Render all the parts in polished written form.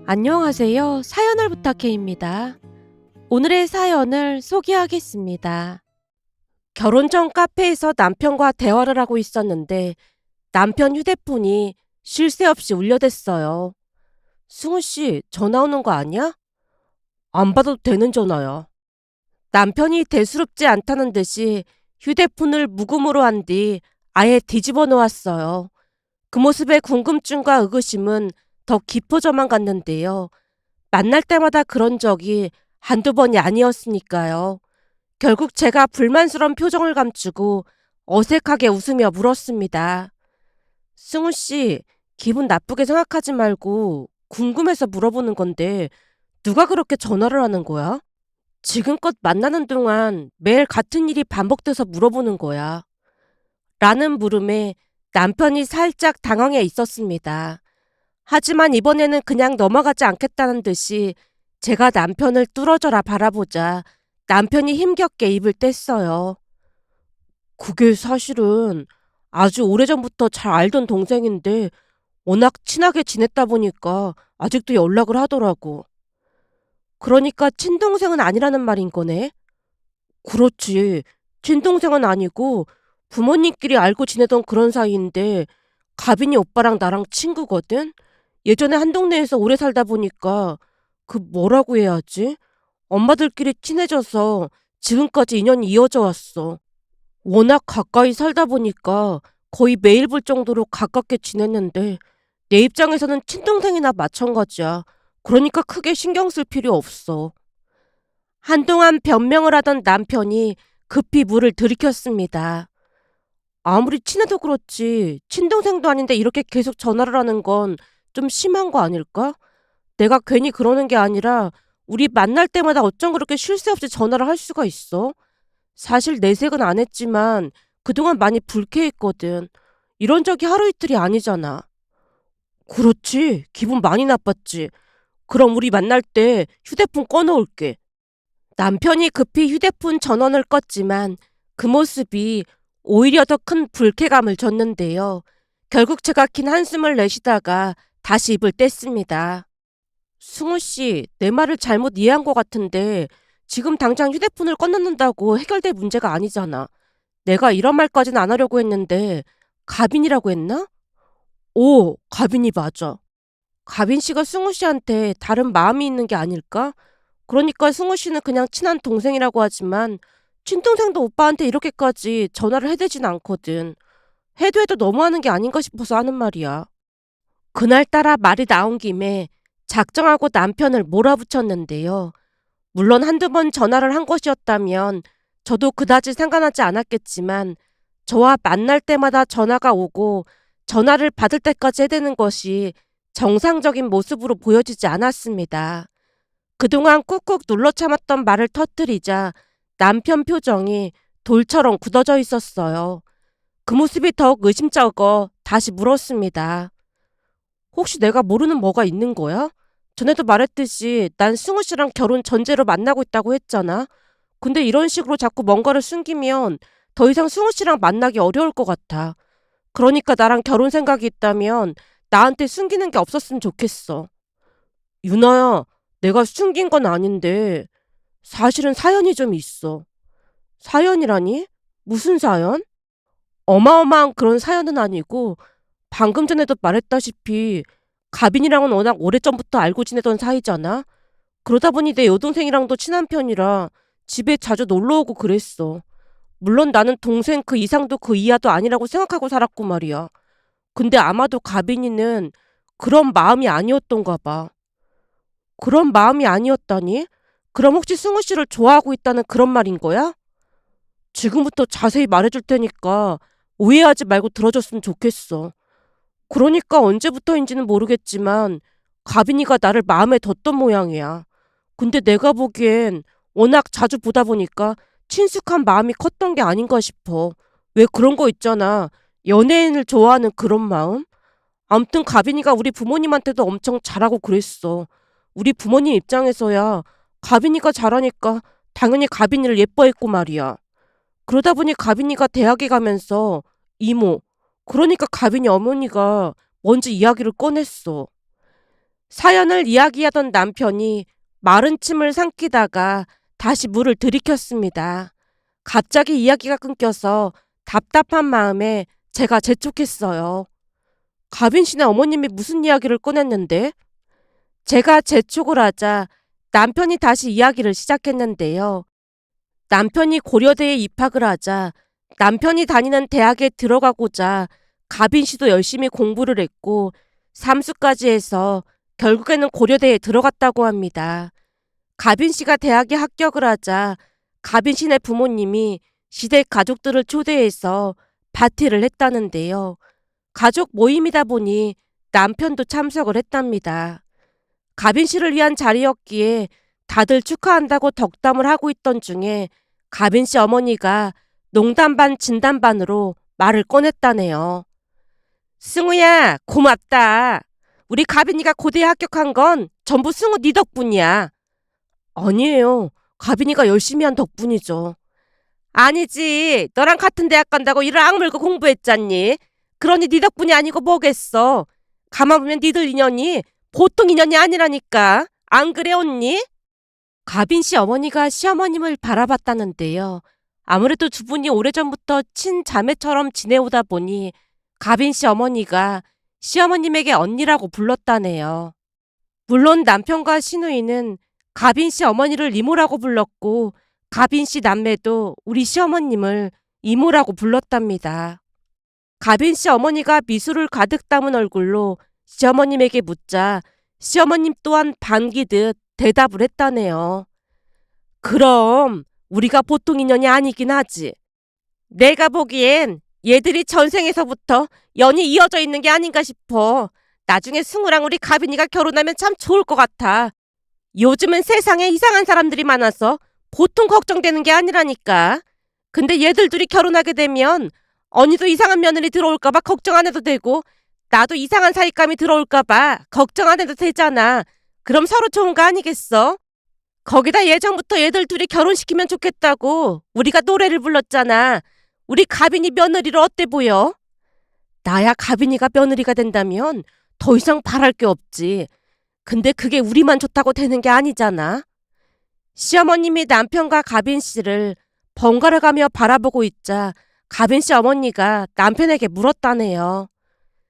안녕하세요. 사연을 부탁해입니다. 오늘의 사연을 소개하겠습니다. 결혼 전 카페에서 남편과 대화를 하고 있었는데 남편 휴대폰이 쉴 새 없이 울려댔어요. 승우 씨, 전화 오는 거 아니야? 안 받아도 되는 전화야. 남편이 대수롭지 않다는 듯이 휴대폰을 묵음으로 한 뒤 아예 뒤집어 놓았어요. 그 모습에 궁금증과 의구심은 더 깊어져만 갔는데요. 만날 때마다 그런 적이 한두 번이 아니었으니까요. 결국 제가 불만스러운 표정을 감추고 어색하게 웃으며 물었습니다. 승우 씨, 기분 나쁘게 생각하지 말고 궁금해서 물어보는 건데 누가 그렇게 전화를 하는 거야? 지금껏 만나는 동안 매일 같은 일이 반복돼서 물어보는 거야. 라는 물음에 남편이 살짝 당황해 있었습니다. 하지만 이번에는 그냥 넘어가지 않겠다는 듯이 제가 남편을 뚫어져라 바라보자 남편이 힘겹게 입을 뗐어요. 그게 사실은 아주 오래전부터 잘 알던 동생인데 워낙 친하게 지냈다 보니까 아직도 연락을 하더라고. 그러니까 친동생은 아니라는 말인 거네? 그렇지. 친동생은 아니고 부모님끼리 알고 지내던 그런 사이인데 가빈이 오빠랑 나랑 친구거든? 예전에 한 동네에서 오래 살다 보니까 그 뭐라고 해야 하지? 엄마들끼리 친해져서 지금까지 인연이 이어져 왔어. 워낙 가까이 살다 보니까 거의 매일 볼 정도로 가깝게 지냈는데 내 입장에서는 친동생이나 마찬가지야. 그러니까 크게 신경 쓸 필요 없어. 한동안 변명을 하던 남편이 급히 물을 들이켰습니다. 아무리 친해도 그렇지 친동생도 아닌데 이렇게 계속 전화를 하는 건 좀 심한 거 아닐까? 내가 괜히 그러는 게 아니라 우리 만날 때마다 어쩜 그렇게 쉴 새 없이 전화를 할 수가 있어? 사실 내색은 안 했지만 그동안 많이 불쾌했거든. 이런 적이 하루 이틀이 아니잖아. 그렇지. 기분 많이 나빴지. 그럼 우리 만날 때 휴대폰 꺼놓을게. 남편이 급히 휴대폰 전원을 껐지만 그 모습이 오히려 더 큰 불쾌감을 줬는데요. 결국 제가 긴 한숨을 내쉬다가 다시 입을 뗐습니다. 승우 씨, 내 말을 잘못 이해한 것 같은데 지금 당장 휴대폰을 꺼놓는다고 해결될 문제가 아니잖아. 내가 이런 말까지는 안 하려고 했는데 가빈이라고 했나? 오, 가빈이 맞아. 가빈 씨가 승우 씨한테 다른 마음이 있는 게 아닐까? 그러니까 승우 씨는 그냥 친한 동생이라고 하지만 친동생도 오빠한테 이렇게까지 전화를 해대진 않거든. 해도 너무하는 게 아닌가 싶어서 하는 말이야. 그날따라 말이 나온 김에 작정하고 남편을 몰아붙였는데요. 물론 한두 번 전화를 한 것이었다면 저도 그다지 상관하지 않았겠지만 저와 만날 때마다 전화가 오고 전화를 받을 때까지 해대는 것이 정상적인 모습으로 보여지지 않았습니다. 그동안 꾹꾹 눌러 참았던 말을 터뜨리자 남편 표정이 돌처럼 굳어져 있었어요. 그 모습이 더욱 의심쩍어 다시 물었습니다. 혹시 내가 모르는 뭐가 있는 거야? 전에도 말했듯이 난 승우 씨랑 결혼 전제로 만나고 있다고 했잖아. 근데 이런 식으로 자꾸 뭔가를 숨기면 더 이상 승우 씨랑 만나기 어려울 것 같아. 그러니까 나랑 결혼 생각이 있다면 나한테 숨기는 게 없었으면 좋겠어. 유나야, 내가 숨긴 건 아닌데 사실은 사연이 좀 있어. 사연이라니? 무슨 사연? 어마어마한 그런 사연은 아니고 방금 전에도 말했다시피 가빈이랑은 워낙 오래전부터 알고 지내던 사이잖아. 그러다 보니 내 여동생이랑도 친한 편이라 집에 자주 놀러 오고 그랬어. 물론 나는 동생 그 이상도 그 이하도 아니라고 생각하고 살았고 말이야. 근데 아마도 가빈이는 그런 마음이 아니었던가 봐. 그런 마음이 아니었다니? 그럼 혹시 승우 씨를 좋아하고 있다는 그런 말인 거야? 지금부터 자세히 말해줄 테니까 오해하지 말고 들어줬으면 좋겠어. 그러니까 언제부터인지는 모르겠지만 가빈이가 나를 마음에 뒀던 모양이야. 근데 내가 보기엔 워낙 자주 보다 보니까 친숙한 마음이 컸던 게 아닌가 싶어. 왜 그런 거 있잖아. 연예인을 좋아하는 그런 마음? 아무튼 가빈이가 우리 부모님한테도 엄청 잘하고 그랬어. 우리 부모님 입장에서야 가빈이가 잘하니까 당연히 가빈이를 예뻐했고 말이야. 그러다 보니 가빈이가 대학에 가면서 이모, 그러니까 가빈이 어머니가 먼저 이야기를 꺼냈어. 사연을 이야기하던 남편이 마른 침을 삼키다가 다시 물을 들이켰습니다. 갑자기 이야기가 끊겨서 답답한 마음에 제가 재촉했어요. 가빈 씨네 어머님이 무슨 이야기를 꺼냈는데? 제가 재촉을 하자 남편이 다시 이야기를 시작했는데요. 남편이 고려대에 입학을 하자 남편이 다니는 대학에 들어가고자 가빈 씨도 열심히 공부를 했고 삼수까지 해서 결국에는 고려대에 들어갔다고 합니다. 가빈 씨가 대학에 합격을 하자 가빈 씨네 부모님이 시댁 가족들을 초대해서 파티를 했다는데요. 가족 모임이다 보니 남편도 참석을 했답니다. 가빈 씨를 위한 자리였기에 다들 축하한다고 덕담을 하고 있던 중에 가빈 씨 어머니가 농담 반 진담 반으로 말을 꺼냈다네요. 승우야, 고맙다. 우리 가빈이가 고대에 합격한 건 전부 승우 네 덕분이야. 아니에요. 가빈이가 열심히 한 덕분이죠. 아니지. 너랑 같은 대학 간다고 이를 악물고 공부했잖니. 그러니 네 덕분이 아니고 뭐겠어. 가만 보면 니들 인연이 보통 인연이 아니라니까. 안 그래 언니? 가빈 씨 어머니가 시어머님을 바라봤다는데요. 아무래도 두 분이 오래전부터 친자매처럼 지내오다 보니 가빈 씨 어머니가 시어머님에게 언니라고 불렀다네요. 물론 남편과 시누이는 가빈 씨 어머니를 이모라고 불렀고 가빈 씨 남매도 우리 시어머님을 이모라고 불렀답니다. 가빈 씨 어머니가 미술을 가득 담은 얼굴로 시어머님에게 묻자 시어머님 또한 반기듯 대답을 했다네요. 그럼 우리가 보통 인연이 아니긴 하지. 내가 보기엔 얘들이 전생에서부터 연이 이어져 있는 게 아닌가 싶어. 나중에 승우랑 우리 가빈이가 결혼하면 참 좋을 것 같아. 요즘은 세상에 이상한 사람들이 많아서 보통 걱정되는 게 아니라니까. 근데 얘들 둘이 결혼하게 되면 언니도 이상한 며느리 들어올까봐 걱정 안 해도 되고 나도 이상한 사윗감이 들어올까봐 걱정 안 해도 되잖아. 그럼 서로 좋은 거 아니겠어? 거기다 예전부터 얘들 둘이 결혼시키면 좋겠다고 우리가 노래를 불렀잖아. 우리 가빈이 며느리로 어때 보여? 나야 가빈이가 며느리가 된다면 더 이상 바랄 게 없지. 근데 그게 우리만 좋다고 되는 게 아니잖아. 시어머님이 남편과 가빈 씨를 번갈아 가며 바라보고 있자 가빈 씨 어머니가 남편에게 물었다네요.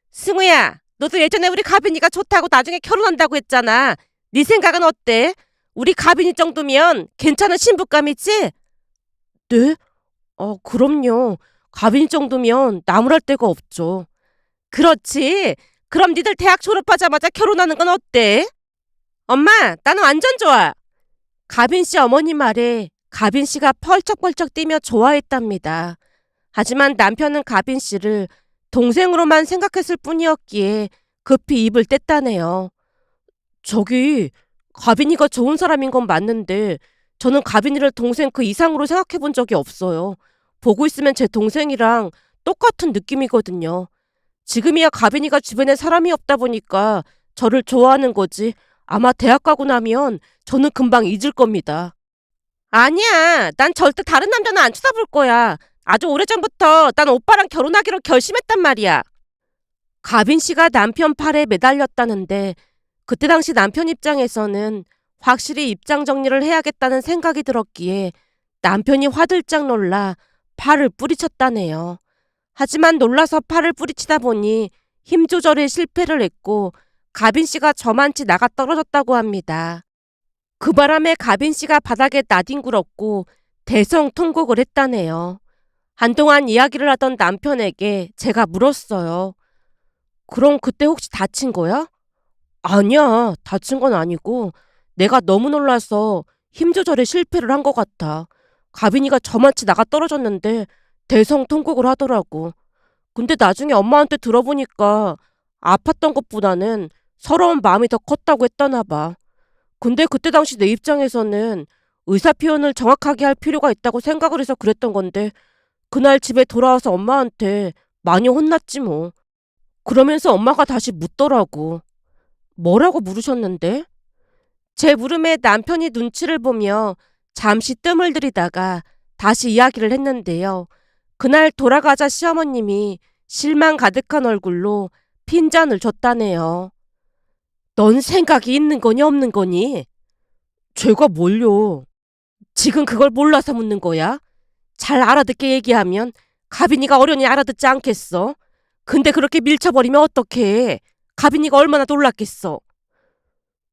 승우야, 너도 예전에 우리 가빈이가 좋다고 나중에 결혼한다고 했잖아. 네 생각은 어때? 우리 가빈이 정도면 괜찮은 신부감이지? 네? 그럼요. 가빈이 정도면 나무랄 데가 없죠. 그렇지. 그럼 니들 대학 졸업하자마자 결혼하는 건 어때? 엄마, 나는 완전 좋아. 가빈 씨 어머니 말에 가빈 씨가 펄쩍펄쩍 뛰며 좋아했답니다. 하지만 남편은 가빈 씨를 동생으로만 생각했을 뿐이었기에 급히 입을 뗐다네요. 저기, 가빈이가 좋은 사람인 건 맞는데 저는 가빈이를 동생 그 이상으로 생각해 본 적이 없어요. 보고 있으면 제 동생이랑 똑같은 느낌이거든요. 지금이야 가빈이가 주변에 사람이 없다 보니까 저를 좋아하는 거지. 아마 대학 가고 나면 저는 금방 잊을 겁니다. 아니야. 난 절대 다른 남자는 안 쳐다볼 거야. 아주 오래전부터 난 오빠랑 결혼하기로 결심했단 말이야. 가빈 씨가 남편 팔에 매달렸다는데 그때 당시 남편 입장에서는 확실히 입장 정리를 해야겠다는 생각이 들었기에 남편이 화들짝 놀라 팔을 뿌리쳤다네요. 하지만 놀라서 팔을 뿌리치다 보니 힘 조절에 실패를 했고 가빈 씨가 저만치 나가 떨어졌다고 합니다. 그 바람에 가빈 씨가 바닥에 나뒹굴었고 대성통곡을 했다네요. 한동안 이야기를 하던 남편에게 제가 물었어요. 그럼 그때 혹시 다친 거야? 아니야, 다친 건 아니고 내가 너무 놀라서 힘 조절에 실패를 한 것 같아. 가빈이가 저만치 나가 떨어졌는데 대성통곡을 하더라고. 근데 나중에 엄마한테 들어보니까 아팠던 것보다는 서러운 마음이 더 컸다고 했다나 봐. 근데 그때 당시 내 입장에서는 의사 표현을 정확하게 할 필요가 있다고 생각을 해서 그랬던 건데 그날 집에 돌아와서 엄마한테 많이 혼났지 뭐. 그러면서 엄마가 다시 묻더라고. 뭐라고 물으셨는데? 제 물음에 남편이 눈치를 보며 잠시 뜸을 들이다가 다시 이야기를 했는데요. 그날 돌아가자 시어머님이 실망 가득한 얼굴로 핀잔을 줬다네요. 넌 생각이 있는 거니 없는 거니? 제가 뭘요? 지금 그걸 몰라서 묻는 거야? 잘 알아듣게 얘기하면 가빈이가 어련히 알아듣지 않겠어? 근데 그렇게 밀쳐버리면 어떡해? 가빈이가 얼마나 놀랐겠어?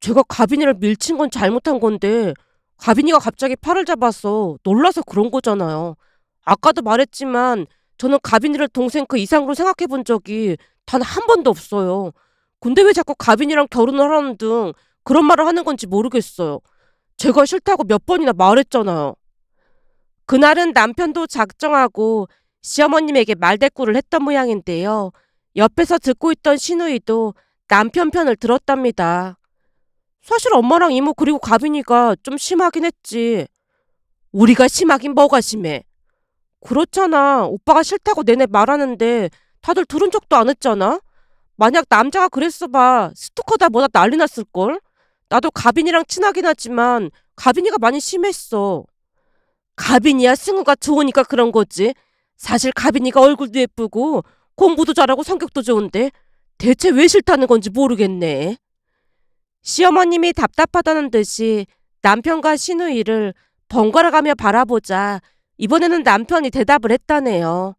제가 가빈이를 밀친 건 잘못한 건데 가빈이가 갑자기 팔을 잡아서 놀라서 그런 거잖아요. 아까도 말했지만 저는 가빈이를 동생 그 이상으로 생각해 본 적이 단 한 번도 없어요. 근데 왜 자꾸 가빈이랑 결혼을 하는 등 그런 말을 하는 건지 모르겠어요. 제가 싫다고 몇 번이나 말했잖아요. 그날은 남편도 작정하고 시어머님에게 말대꾸를 했던 모양인데요. 옆에서 듣고 있던 시누이도 남편 편을 들었답니다. 사실 엄마랑 이모 그리고 가빈이가 좀 심하긴 했지. 우리가 심하긴 뭐가 심해? 그렇잖아. 오빠가 싫다고 내내 말하는데 다들 들은 적도 안 했잖아. 만약 남자가 그랬어 봐. 스토커다 뭐다 난리 났을걸? 나도 가빈이랑 친하긴 하지만 가빈이가 많이 심했어. 가빈이야 승우가 좋으니까 그런 거지. 사실 가빈이가 얼굴도 예쁘고 공부도 잘하고 성격도 좋은데 대체 왜 싫다는 건지 모르겠네. 시어머님이 답답하다는 듯이 남편과 시누이를 번갈아가며 바라보자 이번에는 남편이 대답을 했다네요.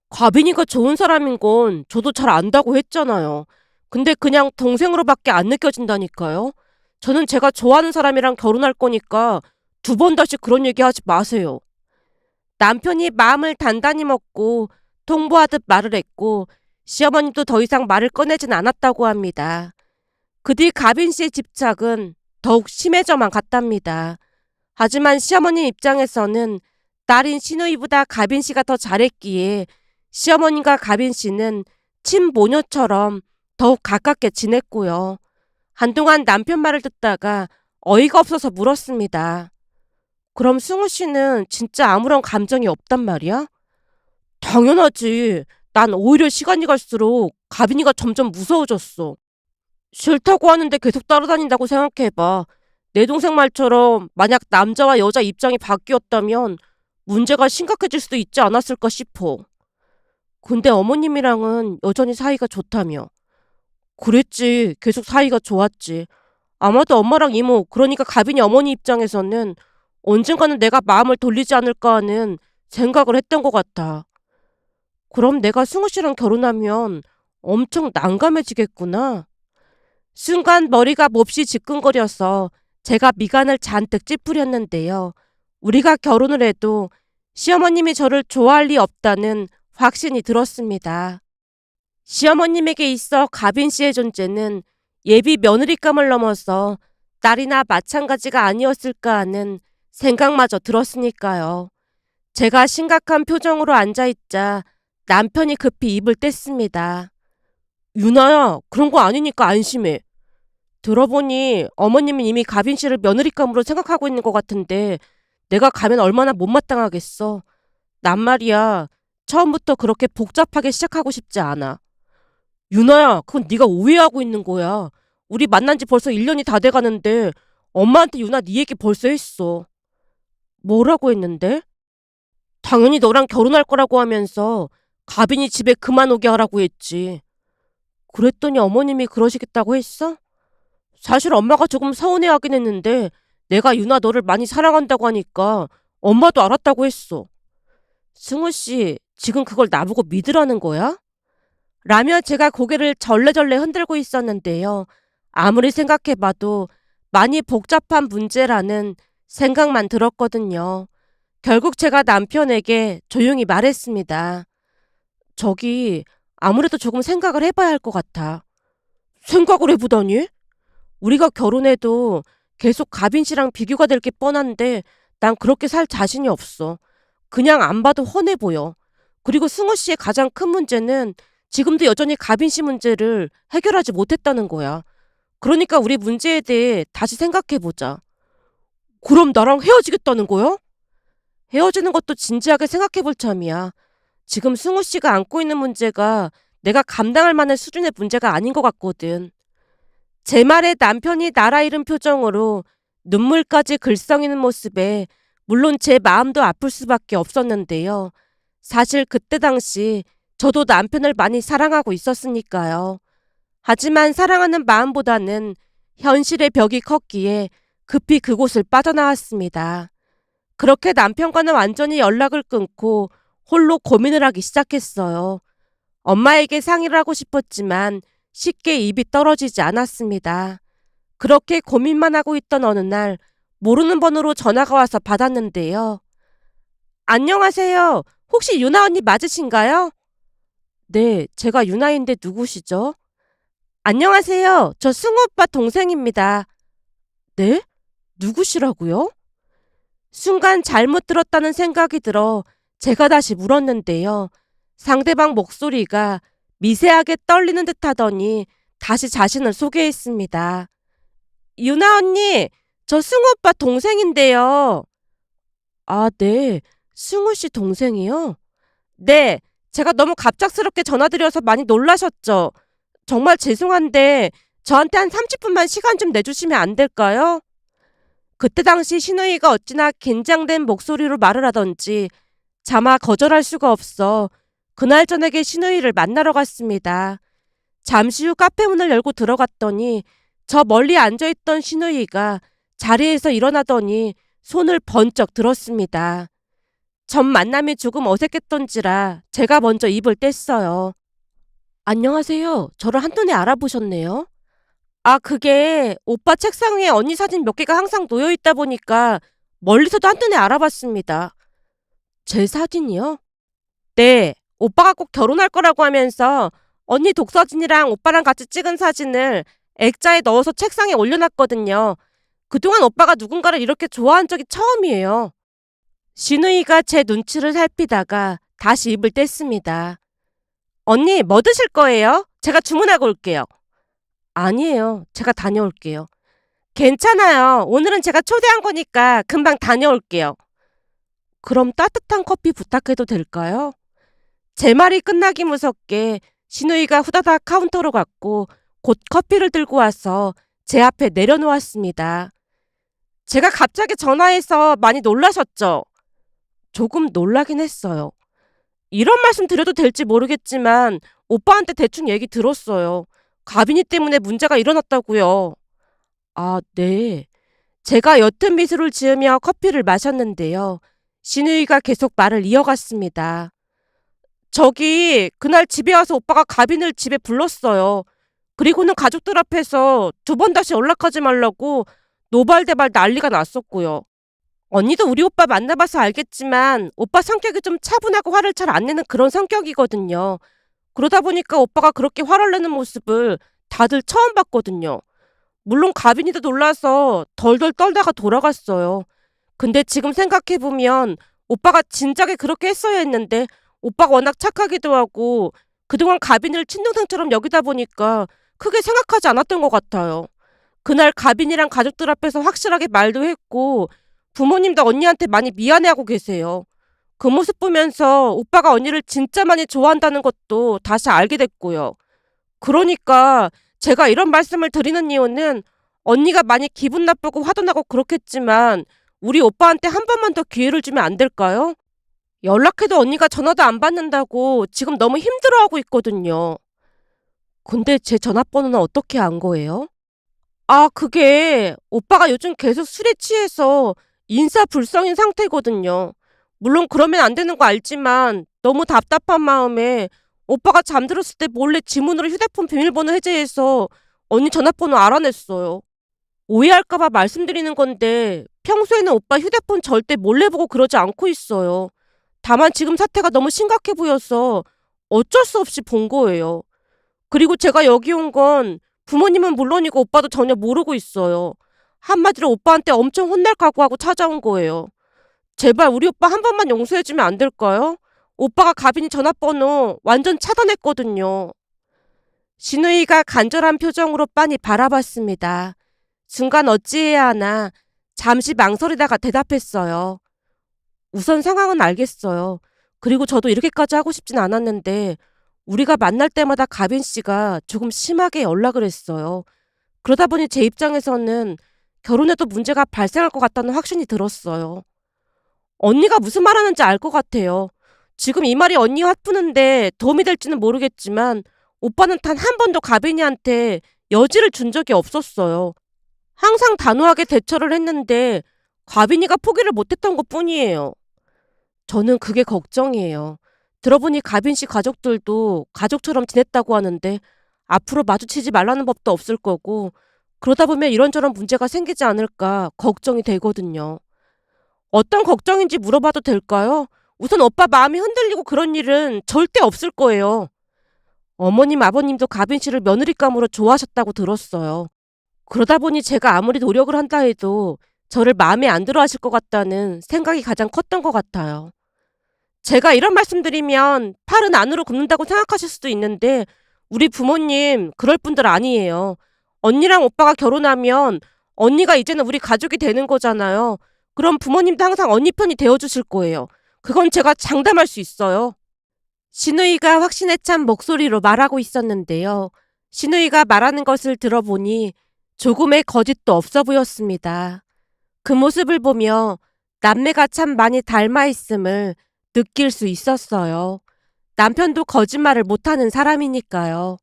가빈이가 좋은 사람인 건 저도 잘 안다고 했잖아요. 근데 그냥 동생으로밖에 안 느껴진다니까요. 저는 제가 좋아하는 사람이랑 결혼할 거니까 두 번 다시 그런 얘기 하지 마세요. 남편이 마음을 단단히 먹고 통보하듯 말을 했고 시어머니도 더 이상 말을 꺼내진 않았다고 합니다. 그 뒤 가빈 씨의 집착은 더욱 심해져만 갔답니다. 하지만 시어머니 입장에서는 딸인 시누이보다 가빈 씨가 더 잘했기에 시어머님과 가빈 씨는 친모녀처럼 더욱 가깝게 지냈고요. 한동안 남편 말을 듣다가 어이가 없어서 물었습니다. 그럼 승우 씨는 진짜 아무런 감정이 없단 말이야? 당연하지. 난 오히려 시간이 갈수록 가빈이가 점점 무서워졌어. 싫다고 하는데 계속 따라다닌다고 생각해봐. 내 동생 말처럼 만약 남자와 여자 입장이 바뀌었다면 문제가 심각해질 수도 있지 않았을까 싶어. 근데 어머님이랑은 여전히 사이가 좋다며. 그랬지. 계속 사이가 좋았지. 아마도 엄마랑 이모, 그러니까 가빈이 어머니 입장에서는 언젠가는 내가 마음을 돌리지 않을까 하는 생각을 했던 것 같아. 그럼 내가 승우 씨랑 결혼하면 엄청 난감해지겠구나. 순간 머리가 몹시 지끈거려서 제가 미간을 잔뜩 찌푸렸는데요. 우리가 결혼을 해도 시어머님이 저를 좋아할 리 없다는 확신이 들었습니다. 시어머님에게 있어 가빈 씨의 존재는 예비 며느리감을 넘어서 딸이나 마찬가지가 아니었을까 하는 생각마저 들었으니까요. 제가 심각한 표정으로 앉아있자 남편이 급히 입을 뗐습니다. 유나야, 그런 거 아니니까 안심해. 들어보니 어머님은 이미 가빈 씨를 며느리감으로 생각하고 있는 것 같은데 내가 가면 얼마나 못마땅하겠어. 난 말이야, 처음부터 그렇게 복잡하게 시작하고 싶지 않아. 유나야, 그건 네가 오해하고 있는 거야. 우리 만난 지 벌써 1년이 다 돼가는데 엄마한테 유나 네 얘기 벌써 했어. 뭐라고 했는데? 당연히 너랑 결혼할 거라고 하면서 가빈이 집에 그만 오게 하라고 했지. 그랬더니 어머님이 그러시겠다고 했어? 사실 엄마가 조금 서운해하긴 했는데 내가 유나 너를 많이 사랑한다고 하니까 엄마도 알았다고 했어. 승우 씨, 지금 그걸 나보고 믿으라는 거야? 라며 제가 고개를 절레절레 흔들고 있었는데요. 아무리 생각해봐도 많이 복잡한 문제라는 생각만 들었거든요. 결국 제가 남편에게 조용히 말했습니다. 저기, 아무래도 조금 생각을 해봐야 할 것 같아. 생각을 해보다니? 우리가 결혼해도 계속 가빈 씨랑 비교가 될 게 뻔한데 난 그렇게 살 자신이 없어. 그냥 안 봐도 훤해 보여. 그리고 승우 씨의 가장 큰 문제는 지금도 여전히 가빈 씨 문제를 해결하지 못했다는 거야. 그러니까 우리 문제에 대해 다시 생각해보자. 그럼 나랑 헤어지겠다는 거야? 헤어지는 것도 진지하게 생각해볼 참이야. 지금 승우 씨가 안고 있는 문제가 내가 감당할 만한 수준의 문제가 아닌 것 같거든. 제 말에 남편이 나라 잃은 표정으로 눈물까지 글썽이는 모습에 물론 제 마음도 아플 수밖에 없었는데요. 사실 그때 당시 저도 남편을 많이 사랑하고 있었으니까요. 하지만 사랑하는 마음보다는 현실의 벽이 컸기에 급히 그곳을 빠져나왔습니다. 그렇게 남편과는 완전히 연락을 끊고 홀로 고민을 하기 시작했어요. 엄마에게 상의를 하고 싶었지만 쉽게 입이 떨어지지 않았습니다. 그렇게 고민만 하고 있던 어느 날 모르는 번호로 전화가 와서 받았는데요. 안녕하세요. 혹시 유나 언니 맞으신가요? 네, 제가 유나인데 누구시죠? 안녕하세요. 저 승우 오빠 동생입니다. 네? 누구시라고요? 순간 잘못 들었다는 생각이 들어 제가 다시 물었는데요. 상대방 목소리가 미세하게 떨리는 듯 하더니 다시 자신을 소개했습니다. 유나 언니, 저 승우 오빠 동생인데요. 아, 네. 승우 씨 동생이요? 네. 제가 너무 갑작스럽게 전화드려서 많이 놀라셨죠? 정말 죄송한데 저한테 한 30분만 시간 좀 내주시면 안 될까요? 그때 당시 신우이가 어찌나 긴장된 목소리로 말을 하던지 차마 거절할 수가 없어 그날 저녁에 신우이를 만나러 갔습니다. 잠시 후 카페 문을 열고 들어갔더니 저 멀리 앉아있던 신우이가 자리에서 일어나더니 손을 번쩍 들었습니다. 전 만남이 조금 어색했던지라 제가 먼저 입을 뗐어요. 안녕하세요. 저를 한눈에 알아보셨네요. 아, 그게 오빠 책상 위에 언니 사진 몇 개가 항상 놓여 있다 보니까 멀리서도 한눈에 알아봤습니다. 제 사진이요? 네. 오빠가 꼭 결혼할 거라고 하면서 언니 독사진이랑 오빠랑 같이 찍은 사진을 액자에 넣어서 책상에 올려놨거든요. 그동안 오빠가 누군가를 이렇게 좋아한 적이 처음이에요. 신우이가 제 눈치를 살피다가 다시 입을 뗐습니다. 언니, 뭐 드실 거예요? 제가 주문하고 올게요. 아니에요. 제가 다녀올게요. 괜찮아요. 오늘은 제가 초대한 거니까 금방 다녀올게요. 그럼 따뜻한 커피 부탁해도 될까요? 제 말이 끝나기 무섭게 신우이가 후다닥 카운터로 갔고 곧 커피를 들고 와서 제 앞에 내려놓았습니다. 제가 갑자기 전화해서 많이 놀라셨죠? 조금 놀라긴 했어요. 이런 말씀 드려도 될지 모르겠지만 오빠한테 대충 얘기 들었어요. 가빈이 때문에 문제가 일어났다고요. 아, 네. 제가 옅은 미소를 지으며 커피를 마셨는데요. 신우이가 계속 말을 이어갔습니다. 저기 그날 집에 와서 오빠가 가빈을 집에 불렀어요. 그리고는 가족들 앞에서 두 번 다시 연락하지 말라고 노발대발 난리가 났었고요. 언니도 우리 오빠 만나봐서 알겠지만 오빠 성격이 좀 차분하고 화를 잘 안 내는 그런 성격이거든요. 그러다 보니까 오빠가 그렇게 화를 내는 모습을 다들 처음 봤거든요. 물론 가빈이도 놀라서 덜덜 떨다가 돌아갔어요. 근데 지금 생각해보면 오빠가 진작에 그렇게 했어야 했는데 오빠가 워낙 착하기도 하고 그동안 가빈이를 친동생처럼 여기다 보니까 크게 생각하지 않았던 것 같아요. 그날 가빈이랑 가족들 앞에서 확실하게 말도 했고 부모님도 언니한테 많이 미안해하고 계세요. 그 모습 보면서 오빠가 언니를 진짜 많이 좋아한다는 것도 다시 알게 됐고요. 그러니까 제가 이런 말씀을 드리는 이유는 언니가 많이 기분 나쁘고 화도 나고 그렇겠지만 우리 오빠한테 한 번만 더 기회를 주면 안 될까요? 연락해도 언니가 전화도 안 받는다고 지금 너무 힘들어하고 있거든요. 근데 제 전화번호는 어떻게 안 거예요? 아, 그게 오빠가 요즘 계속 술에 취해서 인사불성인 상태거든요. 물론 그러면 안 되는 거 알지만 너무 답답한 마음에 오빠가 잠들었을 때 몰래 지문으로 휴대폰 비밀번호 해제해서 언니 전화번호 알아냈어요. 오해할까봐 말씀드리는 건데 평소에는 오빠 휴대폰 절대 몰래 보고 그러지 않고 있어요. 다만 지금 사태가 너무 심각해 보여서 어쩔 수 없이 본 거예요. 그리고 제가 여기 온 건 부모님은 물론이고 오빠도 전혀 모르고 있어요. 한마디로 오빠한테 엄청 혼날 각오하고 찾아온 거예요. 제발 우리 오빠 한 번만 용서해주면 안 될까요? 오빠가 가빈이 전화번호 완전 차단했거든요. 신우이가 간절한 표정으로 빤히 바라봤습니다. 순간 어찌해야 하나 잠시 망설이다가 대답했어요. 우선 상황은 알겠어요. 그리고 저도 이렇게까지 하고 싶진 않았는데 우리가 만날 때마다 가빈 씨가 조금 심하게 연락을 했어요. 그러다 보니 제 입장에서는 결혼해도 문제가 발생할 것 같다는 확신이 들었어요. 언니가 무슨 말하는지 알 것 같아요. 지금 이 말이 언니 화푸는데 도움이 될지는 모르겠지만 오빠는 단 한 번도 가빈이한테 여지를 준 적이 없었어요. 항상 단호하게 대처를 했는데 가빈이가 포기를 못했던 것뿐이에요. 저는 그게 걱정이에요. 들어보니 가빈 씨 가족들도 가족처럼 지냈다고 하는데 앞으로 마주치지 말라는 법도 없을 거고 그러다 보면 이런저런 문제가 생기지 않을까 걱정이 되거든요. 어떤 걱정인지 물어봐도 될까요? 우선 오빠 마음이 흔들리고 그런 일은 절대 없을 거예요. 어머님, 아버님도 가빈 씨를 며느리감으로 좋아하셨다고 들었어요. 그러다 보니 제가 아무리 노력을 한다 해도 저를 마음에 안 들어 하실 것 같다는 생각이 가장 컸던 것 같아요. 제가 이런 말씀드리면 팔은 안으로 굽는다고 생각하실 수도 있는데 우리 부모님 그럴 분들 아니에요. 언니랑 오빠가 결혼하면 언니가 이제는 우리 가족이 되는 거잖아요. 그럼 부모님도 항상 언니 편이 되어주실 거예요. 그건 제가 장담할 수 있어요. 신우이가 확신에 찬 목소리로 말하고 있었는데요. 신우이가 말하는 것을 들어보니 조금의 거짓도 없어 보였습니다. 그 모습을 보며 남매가 참 많이 닮아 있음을 느낄 수 있었어요. 남편도 거짓말을 못하는 사람이니까요.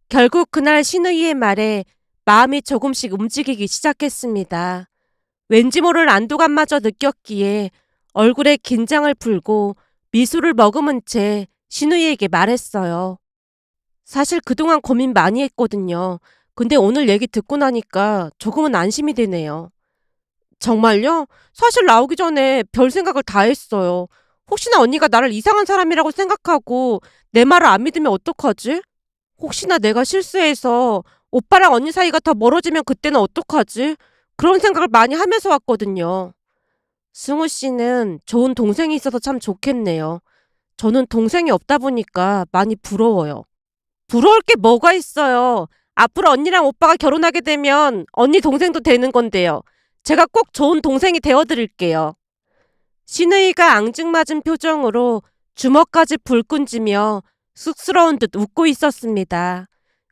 결국 그날 신우이의 말에 마음이 조금씩 움직이기 시작했습니다. 왠지 모를 안도감마저 느꼈기에 얼굴에 긴장을 풀고 미소를 머금은 채 신우이에게 말했어요. 사실 그동안 고민 많이 했거든요. 근데 오늘 얘기 듣고 나니까 조금은 안심이 되네요. 정말요? 사실 나오기 전에 별 생각을 다 했어요. 혹시나 언니가 나를 이상한 사람이라고 생각하고 내 말을 안 믿으면 어떡하지? 혹시나 내가 실수해서 오빠랑 언니 사이가 더 멀어지면 그때는 어떡하지? 그런 생각을 많이 하면서 왔거든요. 승우 씨는 좋은 동생이 있어서 참 좋겠네요. 저는 동생이 없다 보니까 많이 부러워요. 부러울 게 뭐가 있어요. 앞으로 언니랑 오빠가 결혼하게 되면 언니 동생도 되는 건데요. 제가 꼭 좋은 동생이 되어드릴게요. 신우이가 앙증맞은 표정으로 주먹까지 불끈 쥐며 쑥스러운 듯 웃고 있었습니다.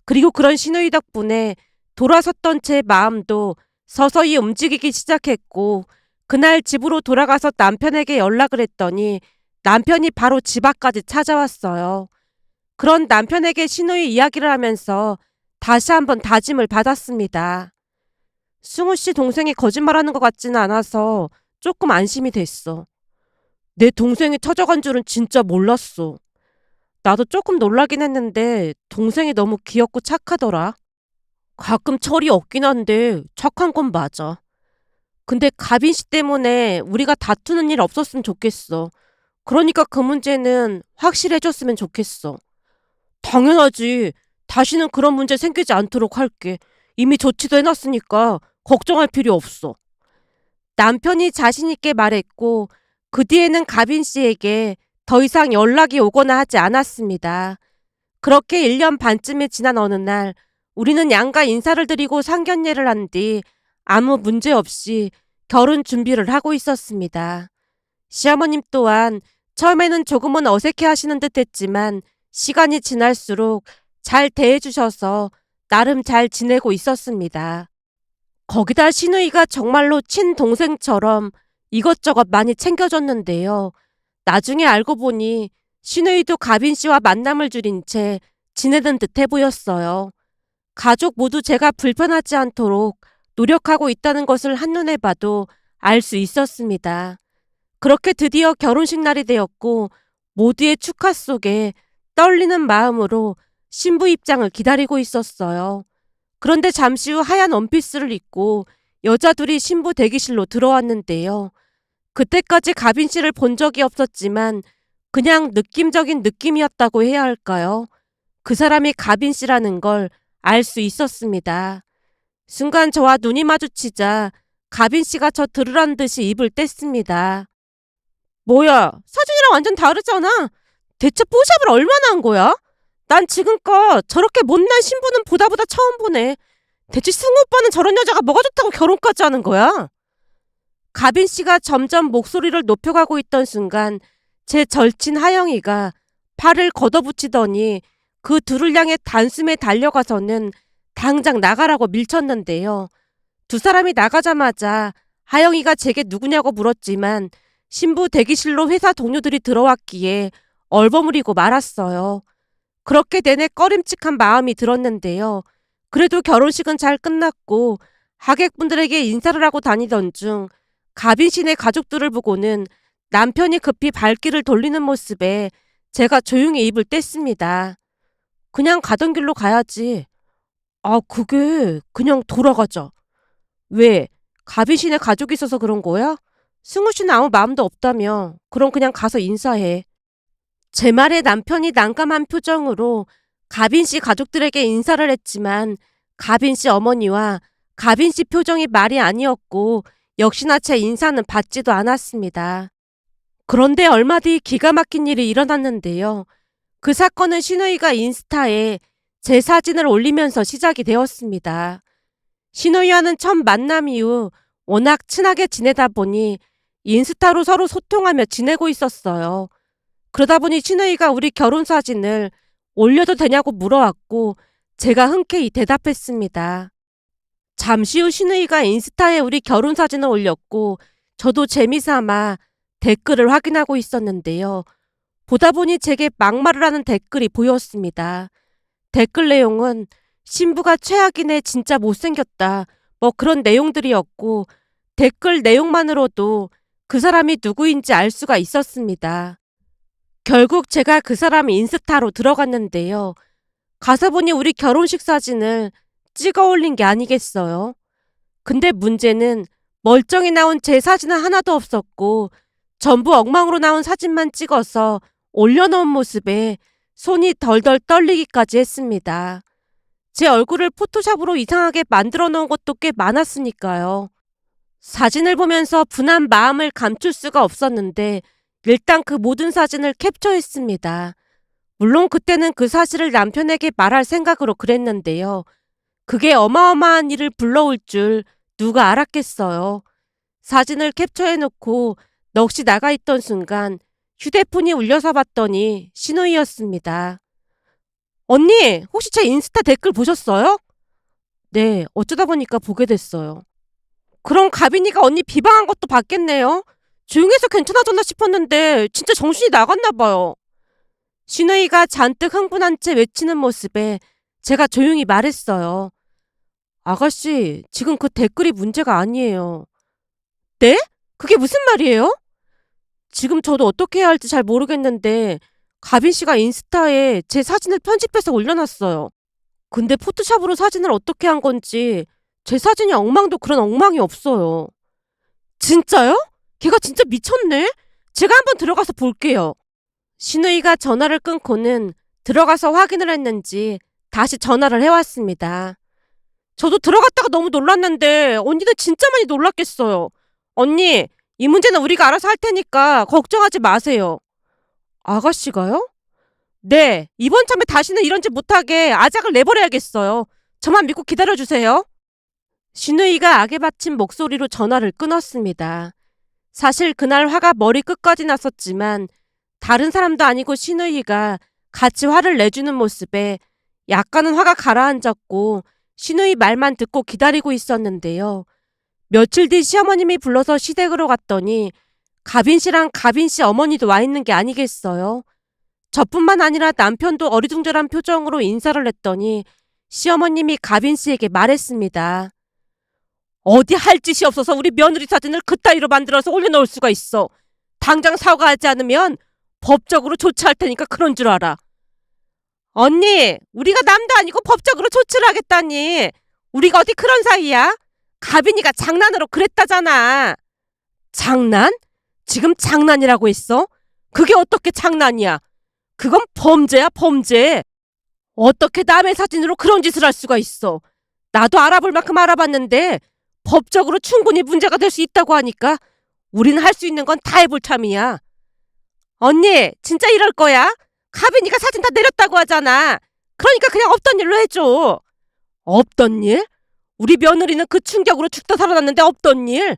그리고 그런 신우이 덕분에 돌아섰던 제 마음도 서서히 움직이기 시작했고 그날 집으로 돌아가서 남편에게 연락을 했더니 남편이 바로 집 앞까지 찾아왔어요. 그런 남편에게 신우이 이야기를 하면서 다시 한번 다짐을 받았습니다. 승우 씨 동생이 거짓말하는 것 같지는 않아서 조금 안심이 됐어. 내 동생이 찾아간 줄은 진짜 몰랐어. 나도 조금 놀라긴 했는데 동생이 너무 귀엽고 착하더라. 가끔 철이 없긴 한데 착한 건 맞아. 근데 가빈 씨 때문에 우리가 다투는 일 없었으면 좋겠어. 그러니까 그 문제는 확실해졌으면 좋겠어. 당연하지. 다시는 그런 문제 생기지 않도록 할게. 이미 조치도 해놨으니까 걱정할 필요 없어. 남편이 자신있게 말했고 그 뒤에는 가빈 씨에게 더 이상 연락이 오거나 하지 않았습니다. 그렇게 1년 반쯤이 지난 어느 날 우리는 양가 인사를 드리고 상견례를 한 뒤 아무 문제 없이 결혼 준비를 하고 있었습니다. 시어머님 또한 처음에는 조금은 어색해 하시는 듯 했지만 시간이 지날수록 잘 대해주셔서 나름 잘 지내고 있었습니다. 거기다 신우이가 정말로 친동생처럼 이것저것 많이 챙겨줬는데요. 나중에 알고 보니 신우이도 가빈 씨와 만남을 줄인 채 지내는 듯해 보였어요. 가족 모두 제가 불편하지 않도록 노력하고 있다는 것을 한눈에 봐도 알 수 있었습니다. 그렇게 드디어 결혼식 날이 되었고 모두의 축하 속에 떨리는 마음으로 신부 입장을 기다리고 있었어요. 그런데 잠시 후 하얀 원피스를 입고 여자 둘이 신부 대기실로 들어왔는데요. 그때까지 가빈 씨를 본 적이 없었지만 그냥 느낌적인 느낌이었다고 해야 할까요? 그 사람이 가빈 씨라는 걸 알 수 있었습니다. 순간 저와 눈이 마주치자 가빈 씨가 저 들으란 듯이 입을 뗐습니다. 뭐야, 사진이랑 완전 다르잖아. 대체 뽀샵을 얼마나 한 거야? 난 지금껏 저렇게 못난 신부는 보다 처음 보네. 대체 승우 오빠는 저런 여자가 뭐가 좋다고 결혼까지 하는 거야? 가빈 씨가 점점 목소리를 높여가고 있던 순간 제 절친 하영이가 팔을 걷어붙이더니 그 둘을 향해 단숨에 달려가서는 당장 나가라고 밀쳤는데요. 두 사람이 나가자마자 하영이가 제게 누구냐고 물었지만 신부 대기실로 회사 동료들이 들어왔기에 얼버무리고 말았어요. 그렇게 내내 꺼림칙한 마음이 들었는데요. 그래도 결혼식은 잘 끝났고 하객분들에게 인사를 하고 다니던 중 가빈 씨네 가족들을 보고는 남편이 급히 발길을 돌리는 모습에 제가 조용히 입을 뗐습니다. 그냥 가던 길로 가야지. 아, 그게 그냥 돌아가자. 왜? 가빈 씨네 가족이 있어서 그런 거야? 승우 씨는 아무 마음도 없다며. 그럼 그냥 가서 인사해. 제 말에 남편이 난감한 표정으로 가빈 씨 가족들에게 인사를 했지만 가빈 씨 어머니와 가빈 씨 표정이 말이 아니었고 역시나 제 인사는 받지도 않았습니다. 그런데 얼마 뒤 기가 막힌 일이 일어났는데요. 그 사건은 신우이가 인스타에 제 사진을 올리면서 시작이 되었습니다. 신우이와는 첫 만남 이후 워낙 친하게 지내다 보니 인스타로 서로 소통하며 지내고 있었어요. 그러다 보니 신우이가 우리 결혼 사진을 올려도 되냐고 물어왔고 제가 흔쾌히 대답했습니다. 잠시 후 신우이가 인스타에 우리 결혼 사진을 올렸고 저도 재미삼아 댓글을 확인하고 있었는데요. 보다 보니 제게 막말을 하는 댓글이 보였습니다. 댓글 내용은 신부가 최악이네 진짜 못생겼다 뭐 그런 내용들이었고 댓글 내용만으로도 그 사람이 누구인지 알 수가 있었습니다. 결국 제가 그 사람 인스타로 들어갔는데요. 가서 보니 우리 결혼식 사진을 찍어 올린 게 아니겠어요. 근데 문제는 멀쩡히 나온 제 사진은 하나도 없었고 전부 엉망으로 나온 사진만 찍어서 올려놓은 모습에 손이 덜덜 떨리기까지 했습니다. 제 얼굴을 포토샵으로 이상하게 만들어 놓은 것도 꽤 많았으니까요. 사진을 보면서 분한 마음을 감출 수가 없었는데 일단 그 모든 사진을 캡처했습니다. 물론 그때는 그 사실을 남편에게 말할 생각으로 그랬는데요. 그게 어마어마한 일을 불러올 줄 누가 알았겠어요. 사진을 캡처해놓고 넋이 나가 있던 순간 휴대폰이 울려서 봤더니 신호이었습니다. 언니, 혹시 제 인스타 댓글 보셨어요? 네, 어쩌다 보니까 보게 됐어요. 그럼 가빈이가 언니 비방한 것도 봤겠네요. 조용해서 괜찮아졌나 싶었는데 진짜 정신이 나갔나 봐요. 신우이가 잔뜩 흥분한 채 외치는 모습에 제가 조용히 말했어요. 아가씨, 지금 그 댓글이 문제가 아니에요. 네? 그게 무슨 말이에요? 지금 저도 어떻게 해야 할지 잘 모르겠는데 가빈 씨가 인스타에 제 사진을 편집해서 올려놨어요. 근데 포토샵으로 사진을 어떻게 한 건지 제 사진이 엉망도 그런 엉망이 없어요. 진짜요? 걔가 진짜 미쳤네? 제가 한번 들어가서 볼게요. 신우이가 전화를 끊고는 들어가서 확인을 했는지 다시 전화를 해왔습니다. 저도 들어갔다가 너무 놀랐는데 언니는 진짜 많이 놀랐겠어요. 언니, 이 문제는 우리가 알아서 할 테니까 걱정하지 마세요. 아가씨가요? 네, 이번 참에 다시는 이런 짓 못하게 아작을 내버려야겠어요. 저만 믿고 기다려주세요. 신우이가 악에 받친 목소리로 전화를 끊었습니다. 사실 그날 화가 머리 끝까지 났었지만 다른 사람도 아니고 신우이가 같이 화를 내주는 모습에 약간은 화가 가라앉았고 신우이 말만 듣고 기다리고 있었는데요. 며칠 뒤 시어머님이 불러서 시댁으로 갔더니 가빈 씨랑 가빈 씨 어머니도 와 있는 게 아니겠어요. 저뿐만 아니라 남편도 어리둥절한 표정으로 인사를 했더니 시어머님이 가빈 씨에게 말했습니다. 어디 할 짓이 없어서 우리 며느리 사진을 그따위로 만들어서 올려놓을 수가 있어. 당장 사과하지 않으면 법적으로 조치할 테니까 그런 줄 알아. 언니, 우리가 남도 아니고 법적으로 조치를 하겠다니. 우리가 어디 그런 사이야? 가빈이가 장난으로 그랬다잖아. 장난? 지금 장난이라고 했어? 그게 어떻게 장난이야? 그건 범죄야, 범죄. 어떻게 남의 사진으로 그런 짓을 할 수가 있어? 나도 알아볼 만큼 알아봤는데 법적으로 충분히 문제가 될 수 있다고 하니까 우리는 할 수 있는 건 다 해볼 참이야. 언니, 진짜 이럴 거야? 가빈이가 사진 다 내렸다고 하잖아. 그러니까 그냥 없던 일로 해줘. 없던 일? 우리 며느리는 그 충격으로 죽다 살아났는데 없던 일?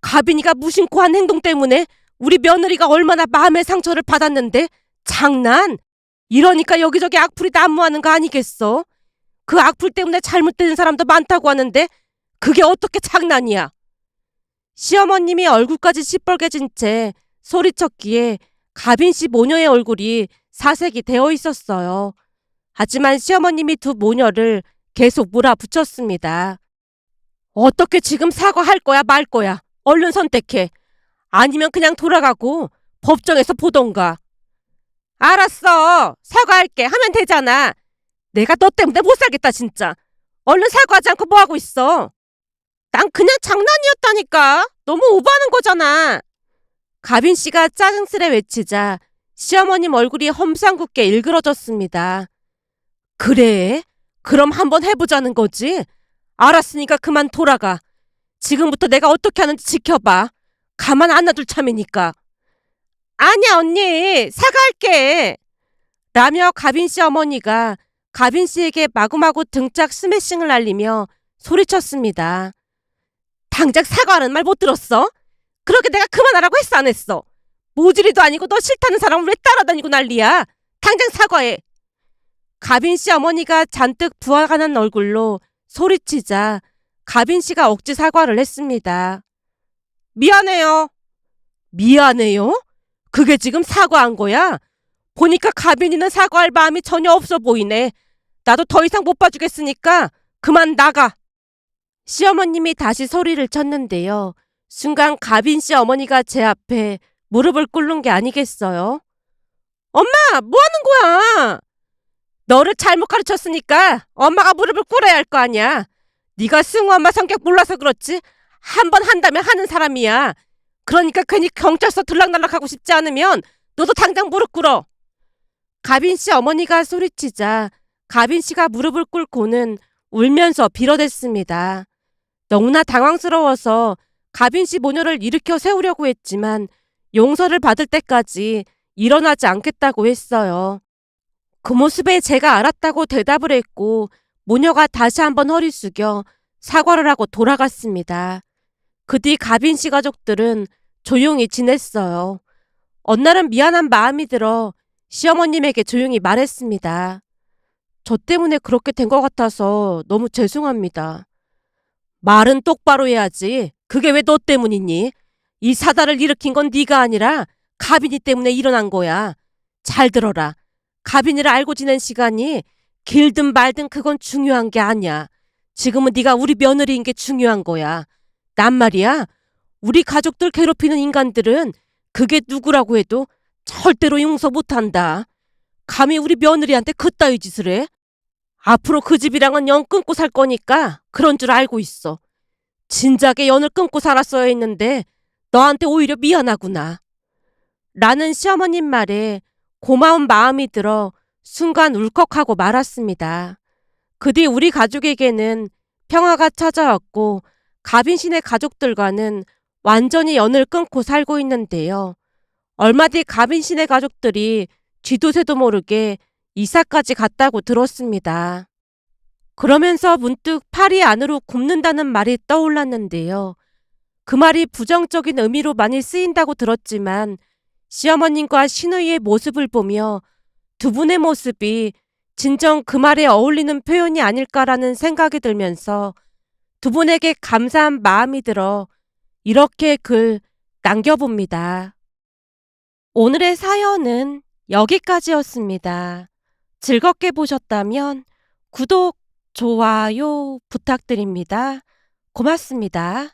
가빈이가 무심코 한 행동 때문에 우리 며느리가 얼마나 마음의 상처를 받았는데 장난? 이러니까 여기저기 악플이 난무하는 거 아니겠어? 그 악플 때문에 잘못된 사람도 많다고 하는데 그게 어떻게 장난이야? 시어머님이 얼굴까지 시뻘개진 채 소리쳤기에 가빈 씨 모녀의 얼굴이 사색이 되어 있었어요. 하지만 시어머님이 두 모녀를 계속 몰아붙였습니다. 어떻게 지금 사과할 거야, 말 거야? 얼른 선택해. 아니면 그냥 돌아가고 법정에서 보던가. 알았어. 사과할게. 하면 되잖아. 내가 너 때문에 못 살겠다, 진짜. 얼른 사과하지 않고 뭐 하고 있어? 난 그냥 장난이었다니까. 너무 오버하는 거잖아. 가빈 씨가 짜증스레 외치자 시어머님 얼굴이 험상궂게 일그러졌습니다. 그래? 그럼 한번 해보자는 거지? 알았으니까 그만 돌아가. 지금부터 내가 어떻게 하는지 지켜봐. 가만 안 놔둘 참이니까. 아니야, 언니. 사과할게. 라며 가빈 씨 어머니가 가빈 씨에게 마구마구 등짝 스매싱을 날리며 소리쳤습니다. 당장 사과하는 말 못 들었어? 그렇게 내가 그만하라고 했어, 안 했어? 모질이도 아니고 너 싫다는 사람을 왜 따라다니고 난리야? 당장 사과해. 가빈 씨 어머니가 잔뜩 부화가 난 얼굴로 소리치자 가빈 씨가 억지 사과를 했습니다. 미안해요. 미안해요? 그게 지금 사과한 거야? 보니까 가빈이는 사과할 마음이 전혀 없어 보이네. 나도 더 이상 못 봐주겠으니까 그만 나가. 시어머님이 다시 소리를 쳤는데요. 순간 가빈 씨 어머니가 제 앞에 무릎을 꿇는 게 아니겠어요? 엄마, 뭐 하는 거야? 너를 잘못 가르쳤으니까 엄마가 무릎을 꿇어야 할 거 아니야. 네가 승우 엄마 성격 몰라서 그렇지. 한 번 한다면 하는 사람이야. 그러니까 괜히 경찰서 들락날락하고 싶지 않으면 너도 당장 무릎 꿇어. 가빈 씨 어머니가 소리치자 가빈 씨가 무릎을 꿇고는 울면서 빌어댔습니다. 너무나 당황스러워서 가빈 씨 모녀를 일으켜 세우려고 했지만 용서를 받을 때까지 일어나지 않겠다고 했어요. 그 모습에 제가 알았다고 대답을 했고 모녀가 다시 한번 허리 숙여 사과를 하고 돌아갔습니다. 그 뒤 가빈 씨 가족들은 조용히 지냈어요. 어느 날은 미안한 마음이 들어 시어머님에게 조용히 말했습니다. 저 때문에 그렇게 된 것 같아서 너무 죄송합니다. 말은 똑바로 해야지. 그게 왜 너 때문이니? 이 사달을 일으킨 건 네가 아니라 가빈이 때문에 일어난 거야. 잘 들어라. 가빈이를 알고 지낸 시간이 길든 말든 그건 중요한 게 아니야. 지금은 네가 우리 며느리인 게 중요한 거야. 난 말이야. 우리 가족들 괴롭히는 인간들은 그게 누구라고 해도 절대로 용서 못한다. 감히 우리 며느리한테 그따위 짓을 해? 앞으로 그 집이랑은 연 끊고 살 거니까 그런 줄 알고 있어. 진작에 연을 끊고 살았어야 했는데 너한테 오히려 미안하구나. 라는 시어머님 말에 고마운 마음이 들어 순간 울컥하고 말았습니다. 그 뒤 우리 가족에게는 평화가 찾아왔고 가빈 씨네 가족들과는 완전히 연을 끊고 살고 있는데요. 얼마 뒤 가빈 씨네 가족들이 쥐도 새도 모르게 이사까지 갔다고 들었습니다. 그러면서 문득 팔이 안으로 굽는다는 말이 떠올랐는데요. 그 말이 부정적인 의미로 많이 쓰인다고 들었지만 시어머님과 시누이의 모습을 보며 두 분의 모습이 진정 그 말에 어울리는 표현이 아닐까라는 생각이 들면서 두 분에게 감사한 마음이 들어 이렇게 글 남겨봅니다. 오늘의 사연은 여기까지였습니다. 즐겁게 보셨다면 구독, 좋아요 부탁드립니다. 고맙습니다.